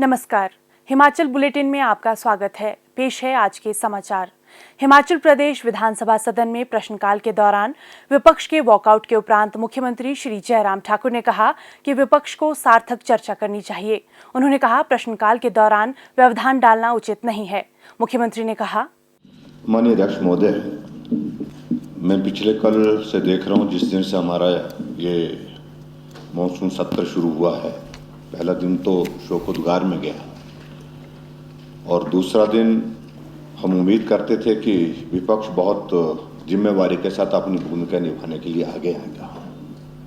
नमस्कार, हिमाचल बुलेटिन में आपका स्वागत है। पेश है आज के समाचार। हिमाचल प्रदेश विधानसभा सदन में प्रश्नकाल के दौरान विपक्ष के वॉकआउट के उपरांत मुख्यमंत्री श्री जयराम ठाकुर ने कहा कि विपक्ष को सार्थक चर्चा करनी चाहिए। उन्होंने कहा, प्रश्नकाल के दौरान व्यवधान डालना उचित नहीं है। मुख्यमंत्री ने कहा, माननीय अध्यक्ष महोदय, मैं पिछले कल से देख रहा हूँ, जिस दिन से हमारा ये मॉनसून सत्र शुरू हुआ है, पहला दिन तो शोकोद्गार में गया और दूसरा दिन हम उम्मीद करते थे कि विपक्ष बहुत जिम्मेवारी के साथ अपनी भूमिका निभाने के लिए आगे आएगा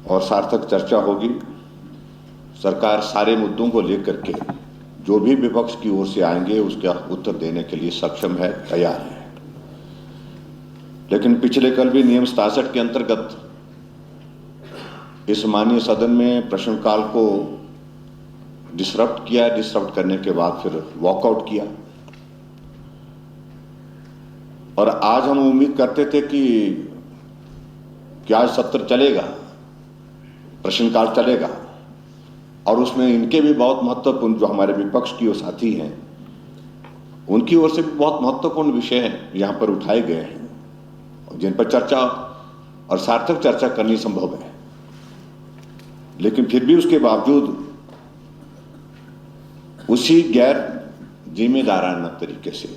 और सार्थक चर्चा होगी। सरकार सारे मुद्दों को लेकर के जो भी विपक्ष की ओर से आएंगे उसका उत्तर देने के लिए सक्षम है, तैयार है। लेकिन पिछले कल भी नियम 67 के अंतर्गत इस माननीय सदन में प्रश्नकाल को डिसरप्ट करने के बाद फिर वॉकआउट किया और आज हम उम्मीद करते थे कि आज सत्र चलेगा, प्रश्नकाल चलेगा और उसमें इनके भी बहुत महत्वपूर्ण, जो हमारे विपक्ष की वो साथी हैं, उनकी ओर से भी बहुत महत्वपूर्ण विषय यहाँ पर उठाए गए हैं जिन पर चर्चा और सार्थक चर्चा करनी संभव है। लेकिन फिर भी उसके बावजूद उसी गैर जिम्मेदाराना तरीके से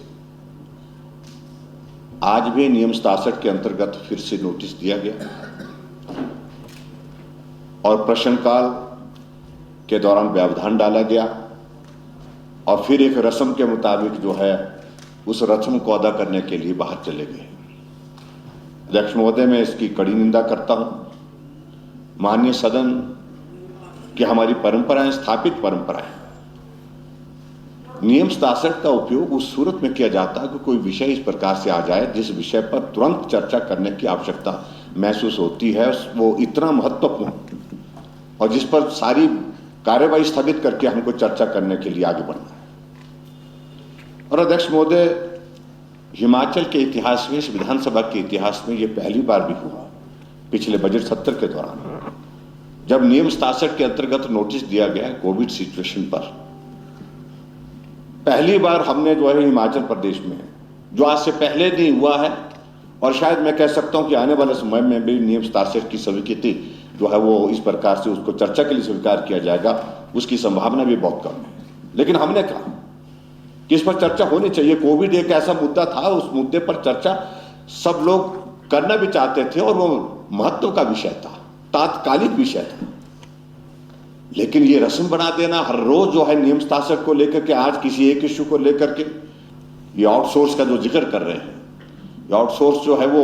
आज भी नियम 67 के अंतर्गत फिर से नोटिस दिया गया और प्रश्नकाल के दौरान व्यवधान डाला गया और फिर एक रस्म के मुताबिक जो है उस रस्म को अदा करने के लिए बाहर चले गए। अध्यक्ष महोदय, मैं इसकी कड़ी निंदा करता हूं। माननीय सदन की हमारी परंपराएं, स्थापित परंपराएं, नियम 67 का उपयोग उस सूरत में किया जाता है कि कोई विषय इस प्रकार से आ जाए जिस विषय पर तुरंत चर्चा करने की आवश्यकता महसूस होती है, वो इतना महत्वपूर्ण और जिस पर सारी कार्यवाही स्थगित करके हमको चर्चा करने के लिए आगे बढ़ना है। और अध्यक्ष महोदय, हिमाचल के इतिहास में, इस विधानसभा के इतिहास में ये पहली बार भी हुआ पिछले बजट सत्र के दौरान, जब नियम 67 के अंतर्गत नोटिस दिया गया कोविड सिचुएशन पर। पहली बार हमने जो है हिमाचल प्रदेश में, जो आज से पहले नहीं हुआ है और शायद मैं कह सकता हूं कि आने वाले समय में भी नियम 67 की स्वीकृति जो है वो इस प्रकार से उसको चर्चा के लिए स्वीकार किया जाएगा, उसकी संभावना भी बहुत कम है। लेकिन हमने कहा कि इस पर चर्चा होनी चाहिए। कोविड एक ऐसा मुद्दा था, उस मुद्दे पर चर्चा सब लोग करना भी चाहते थे और वो महत्व का विषय था, तात्कालिक विषय था। लेकिन ये रस्म बना देना हर रोज जो है नियम 67 को लेकर के, आज किसी एक इश्यू को लेकर के, ये आउटसोर्स का जो जिक्र कर रहे हैं, ये आउटसोर्स जो है वो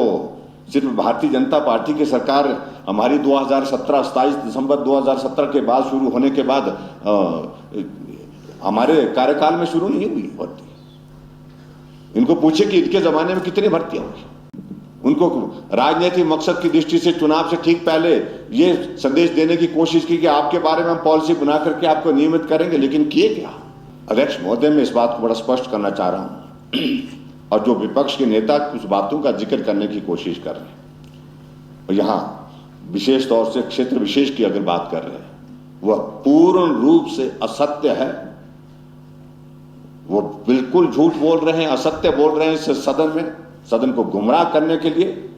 सिर्फ भारतीय जनता पार्टी की सरकार हमारी 2017 27 दिसंबर 2017 के बाद शुरू होने के बाद हमारे कार्यकाल में शुरू नहीं हुई भर्ती। इनको पूछे कि इनके जमाने में कितनी भर्तियां हुई। उनको राजनीतिक मकसद की दृष्टि से चुनाव से ठीक पहले ये संदेश देने की कोशिश की कि आपके बारे में हम पॉलिसी बना करके आपको नियमित करेंगे, लेकिन किए क्या? अध्यक्ष महोदय, मैं इस बात को बड़ा स्पष्ट करना चाह रहा हूं और जो विपक्ष के नेता कुछ बातों का जिक्र करने की कोशिश कर रहे हैं और यहां विशेष तौर से क्षेत्र विशेष की अगर बात कर रहे हैं, वह पूर्ण रूप से असत्य है। वो बिल्कुल झूठ बोल रहे हैं, असत्य बोल रहे हैं इस सदन में, सदन को गुमराह करने के लिए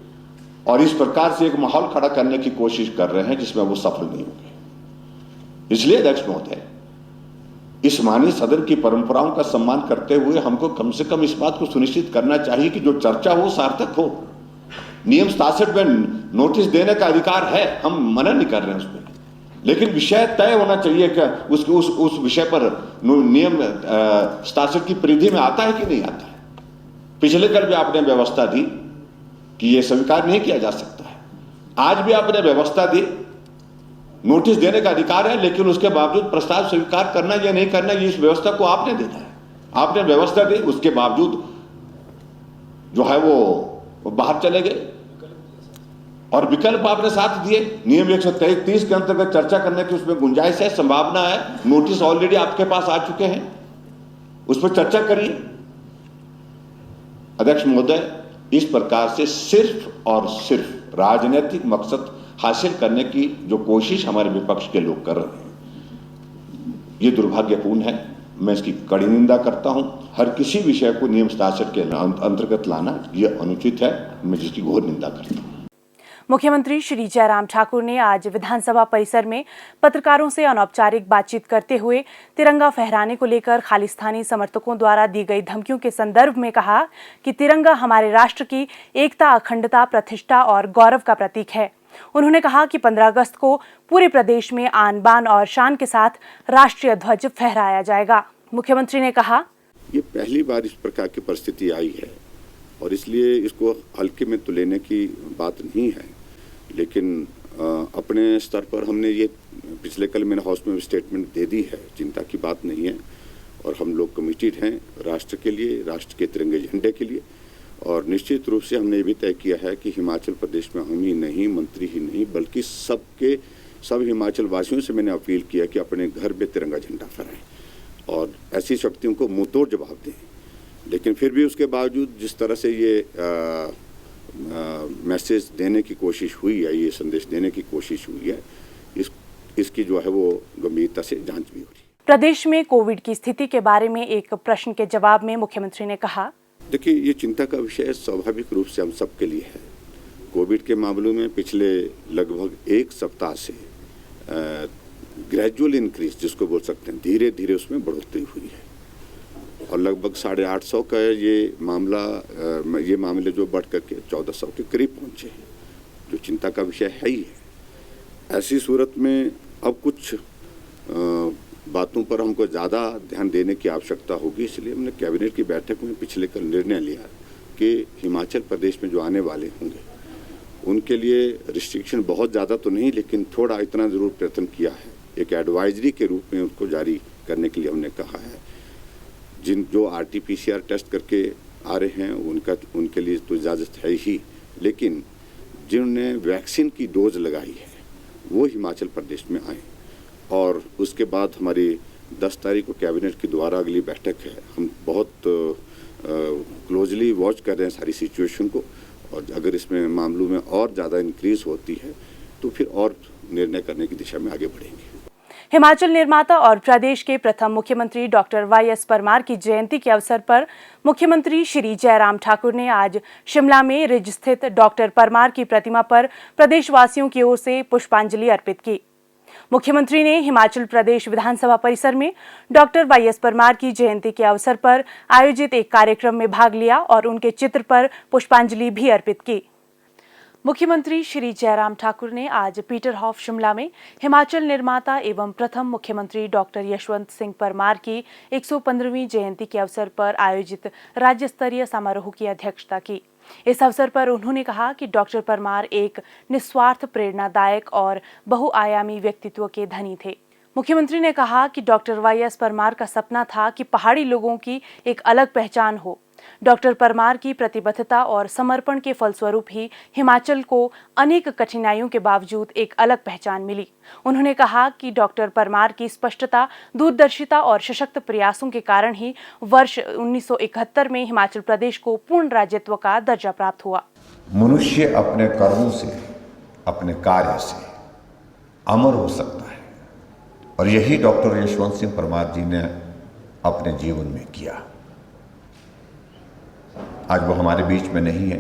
और इस प्रकार से एक माहौल खड़ा करने की कोशिश कर रहे हैं जिसमें वो सफल नहीं होंगे। इसलिए अध्यक्ष महोदय, इस माननीय सदन की परंपराओं का सम्मान करते हुए हमको कम से कम इस बात को सुनिश्चित करना चाहिए कि जो चर्चा हो सार्थक हो। नियम 67 में नोटिस देने का अधिकार है, हम मना नहीं कर रहे हैं उसमें, लेकिन विषय तय होना चाहिए कि उस विषय पर नियम 67 की परिधि में आता है कि नहीं आता है। पिछले कल भी आपने व्यवस्था दी कि यह स्वीकार नहीं किया जा सकता है, आज भी आपने व्यवस्था दी, नोटिस देने का अधिकार है, लेकिन उसके बावजूद प्रस्ताव स्वीकार करना या नहीं करना, ये इस व्यवस्था को आपने देना है। आपने व्यवस्था दी, उसके बावजूद जो है वो बाहर चले गए और विकल्प आपने साथ दिए। नियम 133 के अंतर्गत चर्चा करने की उसमें गुंजाइश है, संभावना है, नोटिस ऑलरेडी आपके पास आ चुके हैं, उस पर चर्चा करिए। अध्यक्ष महोदय, इस प्रकार से सिर्फ और सिर्फ राजनीतिक मकसद हासिल करने की जो कोशिश हमारे विपक्ष के लोग कर रहे हैं, ये दुर्भाग्यपूर्ण है मैं इसकी कड़ी निंदा करता हूं। हर किसी विषय को नियम शासन के अंतर्गत लाना यह अनुचित है, मैं जिसकी घोर निंदा करता हूं। मुख्यमंत्री श्री जयराम ठाकुर ने आज विधानसभा परिसर में पत्रकारों से अनौपचारिक बातचीत करते हुए तिरंगा फहराने को लेकर खालिस्तानी समर्थकों द्वारा दी गई धमकियों के संदर्भ में कहा कि तिरंगा हमारे राष्ट्र की एकता, अखंडता, प्रतिष्ठा और गौरव का प्रतीक है। उन्होंने कहा कि 15 अगस्त को पूरे प्रदेश में आन बान और शान के साथ राष्ट्रीय ध्वज फहराया जाएगा। मुख्यमंत्री ने कहा, ये पहली बार इस प्रकार की परिस्थिति आई है और इसलिए इसको हल्के में तो लेने की बात नहीं है, लेकिन अपने स्तर पर हमने ये पिछले कल मैंने हाउस में स्टेटमेंट दे दी है, चिंता की बात नहीं है और हम लोग कमिटेड हैं राष्ट्र के लिए, राष्ट्र के तिरंगे झंडे के लिए। और निश्चित रूप से हमने ये भी तय किया है कि हिमाचल प्रदेश में हम ही नहीं, मंत्री ही नहीं, बल्कि सब हिमाचल वासियों से मैंने अपील किया कि अपने घर में तिरंगा झंडा फहराएं और ऐसी शक्तियों को मुंहतोड़ जवाब दें। लेकिन फिर भी उसके बावजूद जिस तरह से ये मैसेज देने की कोशिश हुई है, ये संदेश देने की कोशिश हुई है, इसकी जो है वो गंभीरता से जांच भी हो रही है। प्रदेश में कोविड की स्थिति के बारे में एक प्रश्न के जवाब में मुख्यमंत्री ने कहा, देखिए, ये चिंता का विषय स्वाभाविक रूप से हम सबके लिए है। कोविड के मामलों में पिछले लगभग एक सप्ताह से ग्रेजुअल इंक्रीज जिसको बोल सकते हैं, धीरे धीरे उसमें बढ़ोतरी हुई है और लगभग 850 का ये मामले जो बढ़ करके 1400 के करीब पहुंचे हैं, जो चिंता का विषय है ही है। ऐसी सूरत में अब कुछ बातों पर हमको ज़्यादा ध्यान देने की आवश्यकता होगी, इसलिए हमने कैबिनेट की बैठक में पिछले कल निर्णय लिया कि हिमाचल प्रदेश में जो आने वाले होंगे उनके लिए रिस्ट्रिक्शन बहुत ज़्यादा तो नहीं, लेकिन थोड़ा इतना ज़रूर प्रयत्न किया है, एक एडवाइजरी के रूप में उसको जारी करने के लिए हमने कहा है। जो RT-PCR टेस्ट करके आ रहे हैं उनके लिए तो इजाज़त है ही, लेकिन जिन्होंने वैक्सीन की डोज लगाई है वो हिमाचल प्रदेश में आए। और उसके बाद हमारी 10 तारीख को कैबिनेट के द्वारा अगली बैठक है। हम बहुत क्लोजली वॉच कर रहे हैं सारी सिचुएशन को और अगर इसमें मामलों में और ज़्यादा इंक्रीज होती है तो फिर और निर्णय करने की दिशा में आगे बढ़ेंगे। हिमाचल निर्माता और प्रदेश के प्रथम मुख्यमंत्री डॉक्टर YS परमार की जयंती के अवसर पर मुख्यमंत्री श्री जयराम ठाकुर ने आज शिमला में रिज स्थित डॉक्टर परमार की प्रतिमा पर प्रदेशवासियों की ओर से पुष्पांजलि अर्पित की। मुख्यमंत्री ने हिमाचल प्रदेश विधानसभा परिसर में डॉक्टर YS परमार की जयंती के अवसर पर आयोजित एक कार्यक्रम में भाग लिया और उनके चित्र पर पुष्पांजलि भी अर्पित की। मुख्यमंत्री श्री जयराम ठाकुर ने आज पीटरहॉफ शिमला में हिमाचल निर्माता एवं प्रथम मुख्यमंत्री डॉक्टर यशवंत सिंह परमार की 115वीं जयंती के अवसर पर आयोजित राज्य स्तरीय समारोह की अध्यक्षता की। इस अवसर पर उन्होंने कहा कि डॉक्टर परमार एक निस्वार्थ, प्रेरणादायक और बहुआयामी व्यक्तित्व के धनी थे। मुख्यमंत्री ने कहा कि डॉक्टर YS परमार का सपना था कि पहाड़ी लोगों की एक अलग पहचान हो। डॉक्टर परमार की प्रतिबद्धता और समर्पण के फलस्वरूप ही हिमाचल को अनेक कठिनाइयों के बावजूद एक अलग पहचान मिली। उन्होंने कहा कि डॉक्टर परमार की स्पष्टता, दूरदर्शिता और सशक्त प्रयासों के कारण ही वर्ष 1971 में हिमाचल प्रदेश को पूर्ण राज्यत्व का दर्जा प्राप्त हुआ। मनुष्य अपने कर्मों से, अपने कार्य से अमर हो सकता है और यही डॉक्टर यशवंत सिंह परमार जी ने अपने जीवन में किया। आज वो हमारे बीच में नहीं है,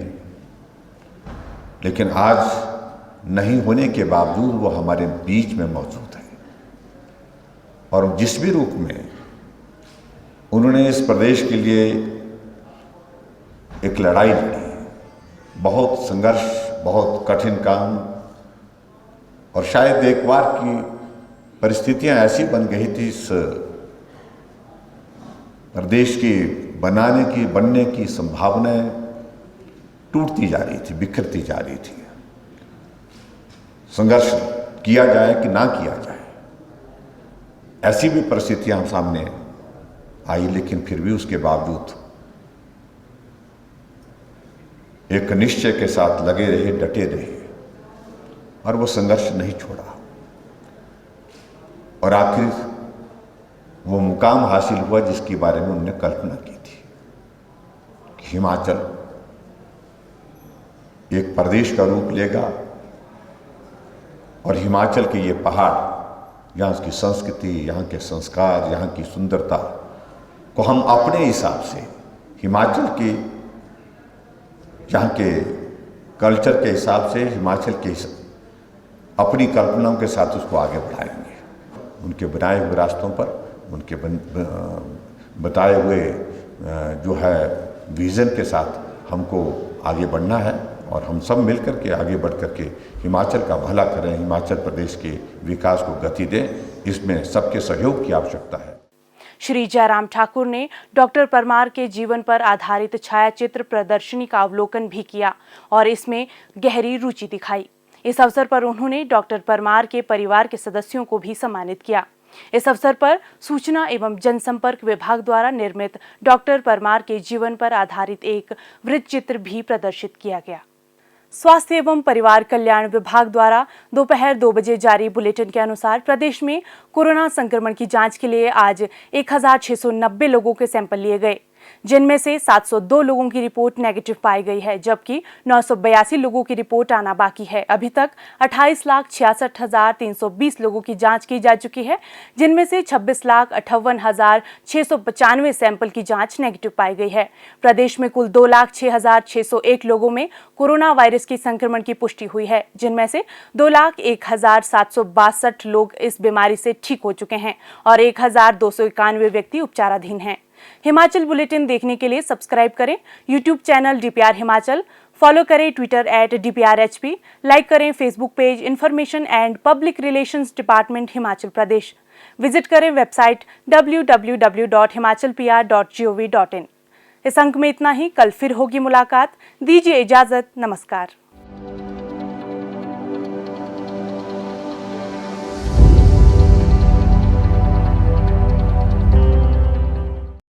लेकिन आज नहीं होने के बावजूद वो हमारे बीच में मौजूद है और जिस भी रूप में उन्होंने इस प्रदेश के लिए एक लड़ाई लड़ी, बहुत संघर्ष, बहुत कठिन काम और शायद एक बार की परिस्थितियां ऐसी बन गई थी इस प्रदेश की बनने की संभावनाएं टूटती जा रही थी, बिखरती जा रही थी। संघर्ष किया जाए कि ना किया जाए, ऐसी भी परिस्थितियां सामने आई, लेकिन फिर भी उसके बावजूद एक निश्चय के साथ लगे रहे, डटे रहे और वो संघर्ष नहीं छोड़ा और आखिर वो मुकाम हासिल हुआ जिसके बारे में उन्होंने कल्पना की थी। हिमाचल एक प्रदेश का रूप लेगा और हिमाचल के ये पहाड़ यहाँ की संस्कृति, यहाँ के संस्कार, यहाँ की सुंदरता को हम अपने हिसाब से हिमाचल की, यहाँ के कल्चर के हिसाब से, हिमाचल के अपनी कल्पनाओं के साथ उसको आगे बढ़ाएंगे। उनके बनाए हुए रास्तों पर, उनके बताए हुए जो है विज़न के साथ हमको आगे बढ़ना है और हम सब मिलकर के आगे बढ़ कर के हिमाचल का भला करें, हिमाचल प्रदेश के विकास को गति दें। इसमें सबके सहयोग की आवश्यकता है। श्री जयराम ठाकुर ने डॉक्टर परमार के जीवन पर आधारित छायाचित्र प्रदर्शनी का अवलोकन भी किया और इसमें गहरी रुचि दिखाई। इस अवसर पर उन्होंने डॉक्टर परमार के परिवार के सदस्यों को भी सम्मानित किया। इस अवसर पर सूचना एवं जनसंपर्क विभाग द्वारा निर्मित डॉक्टर परमार के जीवन पर आधारित एक वृत्त चित्र भी प्रदर्शित किया गया। स्वास्थ्य एवं परिवार कल्याण विभाग द्वारा दोपहर 2 बजे जारी बुलेटिन के अनुसार प्रदेश में कोरोना संक्रमण की जांच के लिए आज 1690 लोगों के सैंपल लिए गए, जिनमें से 702 लोगों की रिपोर्ट नेगेटिव पाई गई है, जबकि 982 लोगों की रिपोर्ट आना बाकी है। अभी तक 28,66,320 लोगों की जांच की जा चुकी है, जिनमें से 26,58,695 सैंपल की जांच नेगेटिव पाई गई है। प्रदेश में कुल 2,06,601 लोगों में कोरोना वायरस की संक्रमण की पुष्टि हुई है, जिनमें से 2,01,762 लोग इस बीमारी से ठीक हो चुके हैं और 1,291 व्यक्ति उपचाराधीन हैं। हिमाचल बुलेटिन देखने के लिए सब्सक्राइब करें YouTube channel DPR Himachal, follow करें ट्विटर @DPRHP, लाइक करें Facebook page information and public relations department Himachal Pradesh, visit करें वेबसाइट www.himachalpr.gov.in। इस अंक में इतना ही। कल फिर होगी मुलाकात। दीजिए इजाजत। नमस्कार।